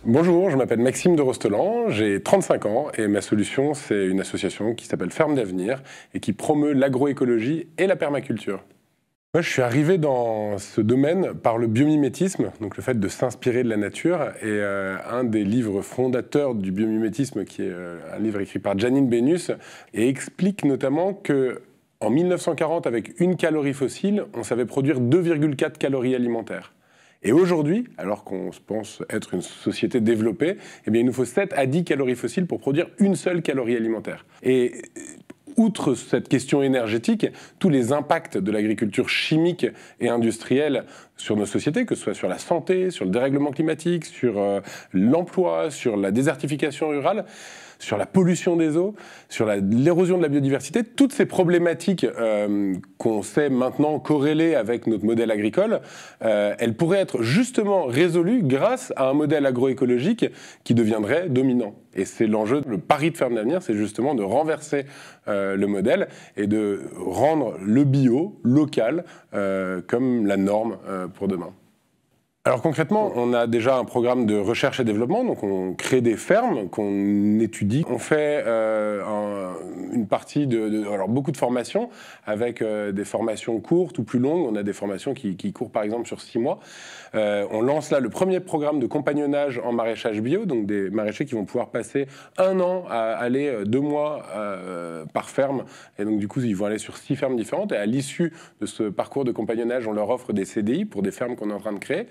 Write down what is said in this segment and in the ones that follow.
Bonjour, je m'appelle Maxime de Rostelan, j'ai 35 ans et ma solution c'est une association qui s'appelle Ferme d'Avenir et qui promeut l'agroécologie et la permaculture. Moi je suis arrivé dans ce domaine par le biomimétisme, donc le fait de s'inspirer de la nature, et un des livres fondateurs du biomimétisme qui est un livre écrit par Janine Benyus et explique notamment que en 1940 avec une calorie fossile on savait produire 2,4 calories alimentaires. Et aujourd'hui, alors qu'on se pense être une société développée, eh bien, il nous faut 7 à 10 calories fossiles pour produire une seule calorie alimentaire. Et outre cette question énergétique, tous les impacts de l'agriculture chimique et industrielle sur nos sociétés, que ce soit sur la santé, sur le dérèglement climatique, sur l'emploi, sur la désertification rurale, sur la pollution des eaux, sur l'érosion de la biodiversité, toutes ces problématiques qu'on sait maintenant corrélées avec notre modèle agricole, elles pourraient être justement résolues grâce à un modèle agroécologique qui deviendrait dominant. Et c'est l'enjeu, le pari de Ferme d'Avenir, c'est justement de renverser le modèle et de rendre le bio, local, comme la norme pour demain. Alors concrètement, on a déjà un programme de recherche et développement, donc on crée des fermes qu'on étudie. On fait une partie alors beaucoup de formations, avec des formations courtes ou plus longues. On a des formations qui courent par exemple sur 6 mois. On lance là le premier programme de compagnonnage en maraîchage bio, donc des maraîchers qui vont pouvoir passer 1 an à aller 2 mois par ferme. Et donc du coup, ils vont aller sur 6 fermes différentes. Et à l'issue de ce parcours de compagnonnage, on leur offre des CDI pour des fermes qu'on est en train de créer.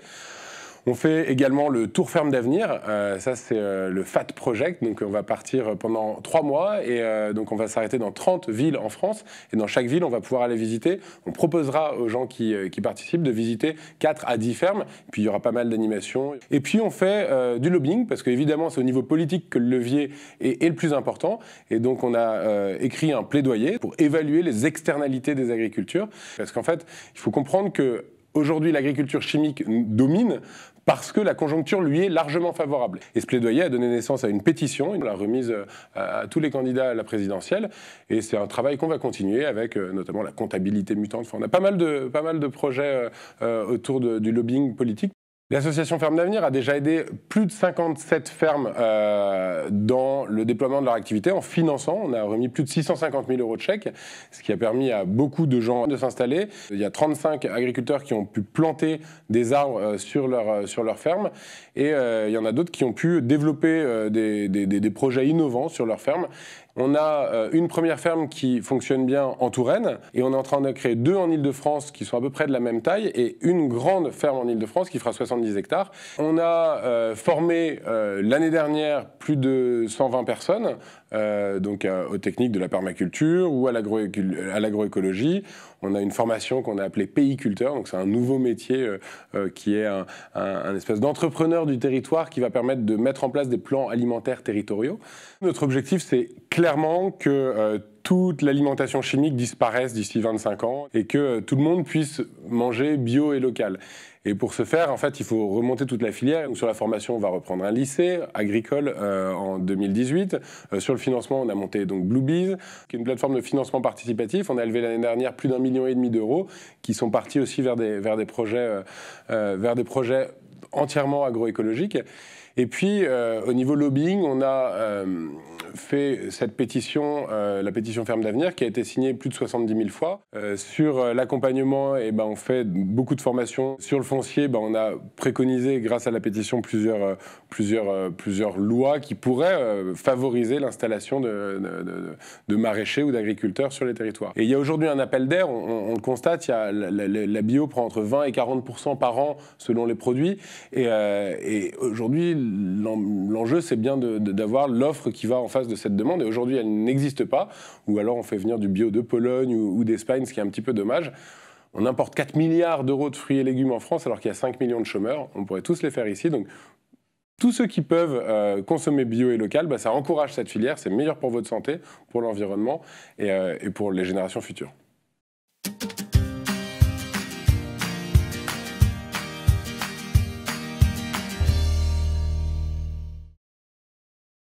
On fait également le Tour Ferme d'Avenir, ça c'est le FAT Project, donc on va partir pendant 3 mois et donc on va s'arrêter dans 30 villes en France et dans chaque ville on va pouvoir aller visiter, on proposera aux gens qui participent de visiter 4 à 10 fermes, puis il y aura pas mal d'animations. Et puis on fait du lobbying parce qu'évidemment c'est au niveau politique que le levier est le plus important et donc on a écrit un plaidoyer pour évaluer les externalités des agricultures parce qu'en fait il faut comprendre que aujourd'hui, l'agriculture chimique domine parce que la conjoncture lui est largement favorable. Et ce plaidoyer a donné naissance à une pétition, on l'a remise à tous les candidats à la présidentielle, et c'est un travail qu'on va continuer avec notamment la comptabilité mutante. Enfin, on a pas mal de projets autour du lobbying politique. L'association Ferme d'Avenir a déjà aidé plus de 57 fermes dans le déploiement de leur activité en finançant. On a remis plus de 650 000 € de chèques, ce qui a permis à beaucoup de gens de s'installer. Il y a 35 agriculteurs qui ont pu planter des arbres sur leur ferme et il y en a d'autres qui ont pu développer des projets innovants sur leur ferme. On a une première ferme qui fonctionne bien en Touraine et on est en train de créer 2 en Ile-de-France qui sont à peu près de la même taille et une grande ferme en Ile-de-France qui fera 70 hectares. On a formé l'année dernière plus de 120 personnes donc aux techniques de la permaculture ou à l'agroécologie. On a une formation qu'on a appelée payiculteur, donc c'est un nouveau métier qui est un espèce d'entrepreneur du territoire qui va permettre de mettre en place des plans alimentaires territoriaux. Notre objectif, c'est clairement que toute l'alimentation chimique disparaisse d'ici 25 ans et que tout le monde puisse manger bio et local. Et pour ce faire, en fait, il faut remonter toute la filière. Donc, sur la formation, on va reprendre un lycée agricole en 2018. Sur le financement, on a monté donc Bluebees, qui est une plateforme de financement participatif. On a levé l'année dernière plus d'1,5 million d'euros, qui sont partis aussi vers des projets entièrement agroécologiques. Et puis, au niveau lobbying, on a fait cette pétition, la pétition Ferme d'Avenir, qui a été signée plus de 70 000 fois. Sur l'accompagnement, on fait beaucoup de formations. Sur le foncier, on a préconisé, grâce à la pétition, plusieurs lois qui pourraient favoriser l'installation de maraîchers ou d'agriculteurs sur les territoires. Et il y a aujourd'hui un appel d'air, on le constate, la bio prend entre 20 et 40% par an selon les produits. Et aujourd'hui, l'enjeu, c'est bien d'avoir l'offre qui va en face de cette demande. Et aujourd'hui, elle n'existe pas. Ou alors, on fait venir du bio de Pologne ou d'Espagne, ce qui est un petit peu dommage. On importe 4 milliards d'euros de fruits et légumes en France, alors qu'il y a 5 millions de chômeurs. On pourrait tous les faire ici. Donc, tous ceux qui peuvent consommer bio et local, ça encourage cette filière. C'est meilleur pour votre santé, pour l'environnement et pour les générations futures.